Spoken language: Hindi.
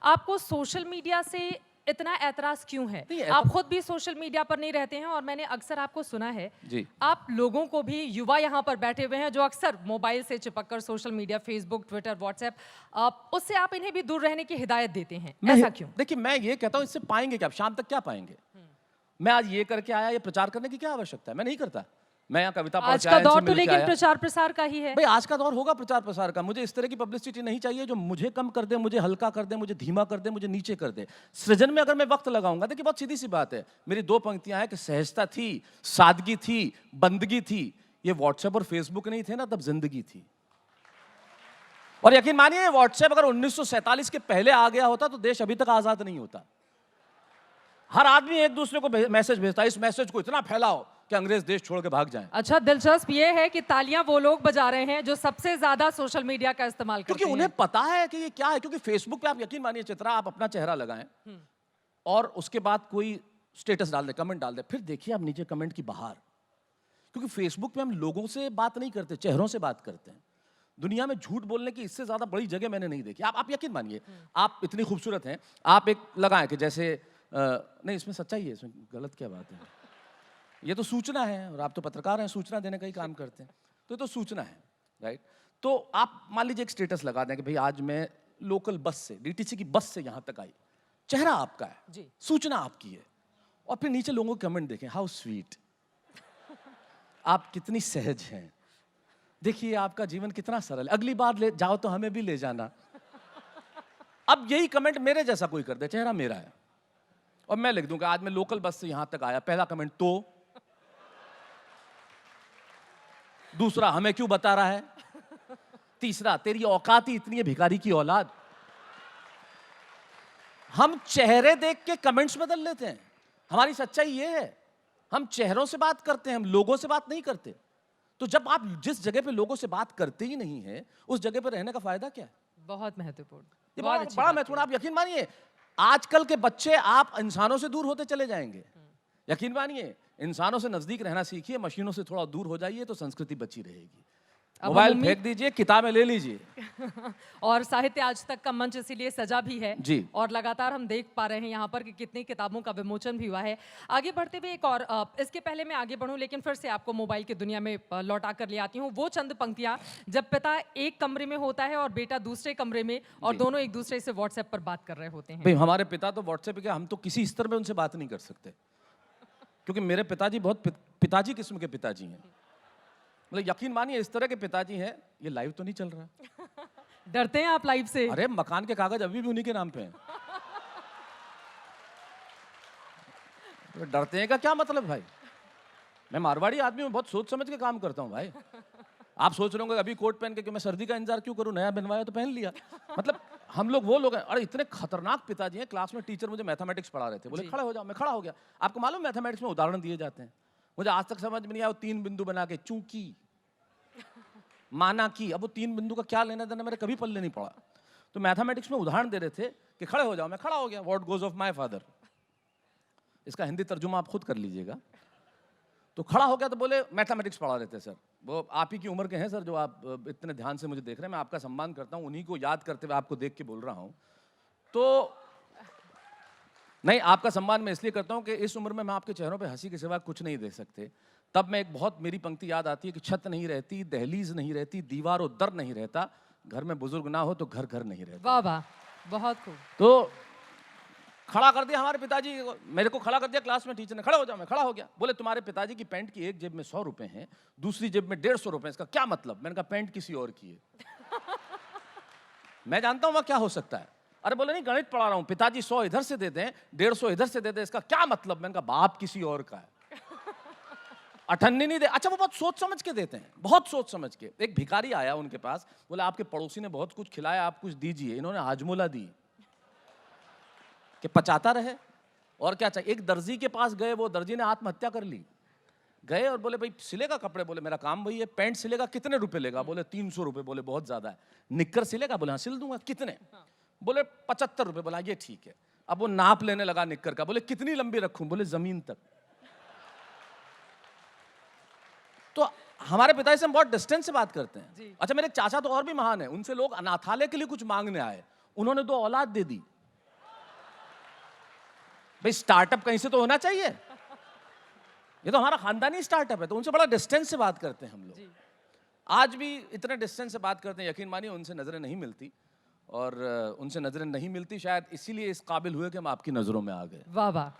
आपको सोशल मीडिया से इतना ऐतराज क्यों है? आप खुद भी सोशल मीडिया पर नहीं रहते हैं और मैंने अक्सर आपको सुना है जी। आप लोगों को भी, युवा यहाँ पर बैठे हुए हैं जो अक्सर मोबाइल से चिपक कर social media, Facebook, Twitter, WhatsApp, उससे आप इन्हें भी दूर रहने की हिदायत देते हैं। ऐसा क्यों? देखिए, मैं ये कहता हूँ इससे पाएंगे क्या, शाम तक क्या पाएंगे? मैं आज ये करके आया, ये प्रचार करने की क्या आवश्यकता है? मैं नहीं करता। मैं यहाँ कविता पढ़ आज के का आया, इनसे दौर तो मिल के लेकिन आया। प्रचार प्रसार का ही है। भाई आज का दौर होगा प्रचार प्रसार का। मुझे इस तरह की पब्लिसिटी नहीं चाहिए जो मुझे कम कर दे, मुझे हल्का कर दे, मुझे धीमा कर दे, मुझे नीचे कर दे। सृजन में अगर मैं वक्त लगाऊंगा, देखिए बहुत सीधी सी बात है, मेरी दो पंक्तियां हैं कि सहजता थी, सादगी थी, बंदगी थी। ये व्हाट्सएप और फेसबुक नहीं थे ना, तब जिंदगी थी। और यकीन मानिए, व्हाट्सएप अगर 1947 के पहले आ गया होता तो देश अभी तक आजाद नहीं होता। हर आदमी एक दूसरे को मैसेज भेजता है, इस मैसेज को इतना फैलाओ कि अंग्रेज देश छोड़ के भाग जाएं। अच्छा, दिलचस्प ये है कि तालियां वो लोग बजा रहे हैं जो सबसे ज्यादा सोशल मीडिया का इस्तेमाल करते हैं। क्योंकि उन्हें पता है कि ये क्या है। क्योंकि फेसबुक पे आप यकीन मानिए चित्रा, आप अपना चेहरा लगाएं और उसके बाद कोई स्टेटस डाल दे, कमेंट डाल दे, फिर देखिए आप नीचे कमेंट की बहार। क्योंकि फेसबुक पे हम लोगों से बात नहीं करते, चेहरों से बात करते हैं। दुनिया में झूठ बोलने की इससे ज्यादा बड़ी जगह मैंने नहीं देखी। आप यकीन मानिए, आप इतनी खूबसूरत हैं, आप एक लगाएं कि जैसे नहीं, इसमें सच्चाई है, इसमें गलत क्या बात है? ये तो सूचना है और आप तो पत्रकार हैं, सूचना देने का ही काम करते हैं, तो ये तो सूचना है, राइट? तो आप मान लीजिए एक स्टेटस लगा दें कि भाई आज मैं लोकल बस से, डीटीसी की बस से यहां तक आई। चेहरा आपका है जी, सूचना आपकी है, और फिर नीचे लोगों के कमेंट देखें, हाउ स्वीट, आप कितनी सहज हैं, देखिए आपका जीवन कितना सरल, अगली बार ले जाओ तो हमें भी ले जाना। अब यही कमेंट मेरे जैसा कोई कर दे, चेहरा मेरा है, और मैं लिख दूंगा आज मैं लोकल बस से यहां तक आया। पहला कमेंट तो, दूसरा हमें क्यों बता रहा है, तीसरा तेरी औकात ही इतनी है भिखारी की औलाद। हम चेहरे देख के कमेंट्स बदल लेते हैं। हमारी सच्चाई ये है, हम चेहरों से बात करते हैं, हम लोगों से बात नहीं करते। तो जब आप जिस जगह पे लोगों से बात करते ही नहीं है, उस जगह पे रहने का फायदा क्या है? बहुत महत्वपूर्ण, ये बहुत बड़ा अच्छी बड़ा बात महत्वपूर्ण। है। आप यकीन मानिए, आजकल के बच्चे, आप इंसानों से दूर होते चले जाएंगे। यकीन मानिए, इंसानों से नजदीक रहना सीखिए, मशीनों से थोड़ा दूर हो जाइए तो संस्कृति बची रहेगी। मोबाइल फेंक दीजिए, किताबें ले लीजिए। और साहित्य आज तक का मंच इसीलिए सजा भी है जी। और लगातार हम देख पा रहे हैं यहाँ पर कि कितनी किताबों का विमोचन भी हुआ है। आगे बढ़ते हुए एक और, इसके पहले मैं आगे बढ़ूं लेकिन फिर से आपको मोबाइल की दुनिया में लौटा कर ले आती हूँ। वो चंद पंक्तियां जब पिता एक कमरे में होता है और बेटा दूसरे कमरे में, और दोनों एक दूसरे से व्हाट्सएप पर बात कर रहे होते हैं। भाई हमारे पिता तो व्हाट्सएप पे, हम तो किसी स्तर में उनसे बात नहीं कर सकते, क्योंकि मेरे पिताजी बहुत पिताजी किस्म के पिताजी हैं। मतलब यकीन मानिए, इस तरह के पिताजी हैं। ये लाइव तो नहीं चल रहा? डरते हैं आप लाइव से? अरे मकान के कागज अभी भी उन्हीं के नाम पे हैं। तो डरते हैं का क्या मतलब भाई? मैं मारवाड़ी आदमी हूं, बहुत सोच समझ के काम करता हूं भाई। आप सोच रहे होंगे अभी कोट पहन के कि मैं सर्दी का इंतजार क्यों करूं, नया बनवाया तो पहन लिया। मतलब हम लोग वो लोग हैं। अरे इतने खतरनाक पिताजी हैं। क्लास में टीचर मुझे मैथमेटिक्स पढ़ा रहे थे, बोले खड़े हो जाओ, मैं खड़ा हो गया। आपको मालूम मैथमेटिक्स में उदाहरण दिए जाते हैं, मुझे आज तक समझ में नहीं आया। वो 3 बिंदु बना के चूंकि, माना की, अब वो 3 बिंदु का क्या लेना देना मेरे कभी पल्ले नहीं पड़ा। तो मैथमेटिक्स में उदाहरण दे रहे थे कि खड़े हो जाओ, मैं खड़ा हो गया। What goes off my father, इसका हिंदी तर्जुमा आप खुद कर लीजिएगा। तो खड़ा हो गया तो बोले मैथमेटिक्स पढ़ा रहे थे सर। वो आप ही की उम्र के हैं सर जो आप इतने ध्यान से मुझे देख रहे हैं। मैं आपका सम्मान करता हूं, उन्हीं को याद करते हुए आपको देख के बोल रहा हूं। तो नहीं, आपका सम्मान मैं इसलिए करता हूं कि इस उम्र में मैं आपके चेहरों पे हंसी के सिवा कुछ नहीं देख सकते। तब मैं एक बहुत, मेरी पंक्ति याद आती है कि छत नहीं रहती, दहलीज नहीं रहती, दीवार और दर नहीं रहता, घर में बुजुर्ग ना हो तो घर घर नहीं रहता। वाह वाह, बहुत खूब। तो खड़ा कर दिया हमारे पिताजी, मेरे को खड़ा कर दिया क्लास में टीचर ने। खड़ा हो जाओ, मैं खड़ा हो गया। बोले तुम्हारे पिताजी की पैंट की एक जेब में 100 रुपए हैं, दूसरी जेब में 150 रुपए, इसका क्या मतलब? मैंने कहा पैंट किसी और की है। मैं जानता हूं वह क्या हो सकता है। अरे बोले नहीं, गणित पढ़ा रहा हूं, पिताजी 100 इधर से दे दें, 150 इधर से दे दें, इसका क्या मतलब? मैंने कहा बाप किसी और का है, अठन्नी नहीं दे। अच्छा, वो बहुत सोच समझ के देते हैं, बहुत सोच समझ के। एक भिखारी आया उनके पास, बोले आपके पड़ोसी ने बहुत कुछ खिलाया, आप कुछ दीजिए। इन्होंने हाजमोला दी कि पचाता रहे, और क्या चाहिए। एक दर्जी के पास गए, वो दर्जी ने आत्महत्या कर ली। गए और बोले भाई सिलेगा कपड़े? बोले मेरा काम वही है। पैंट सिलेगा? कितने रुपए लेगा? बोले 300 रुपए। बोले बहुत ज्यादा है। निक्कर सिलेगा? बोले हाँ सिल दूंगा। कितने? बोले 75 रुपए। बोला ये ठीक है। अब वो नाप लेने लगा निक्कर का। बोले कितनी लंबी रखूं? बोले जमीन तक। तो हमारे पिताजी से हम बहुत डिस्टेंस से बात करते हैं। अच्छा, मेरे चाचा तो और भी महान है। उनसे लोग अनाथालय के लिए कुछ मांगने आए, उन्होंने 2 औलाद दे दी। भाई स्टार्टअप कहीं से तो होना चाहिए। ये तो हमारा खानदानी स्टार्टअप है, तो उनसे बड़ा डिस्टेंस से बात करते हैं हम लोग। आज भी इतने डिस्टेंस से बात करते हैं, यकीन मानिए उनसे नजरें नहीं मिलती, और उनसे नजरें नहीं मिलती शायद इसीलिए इस काबिल हुए कि हम आपकी नजरों में आ गए। वाह वाह।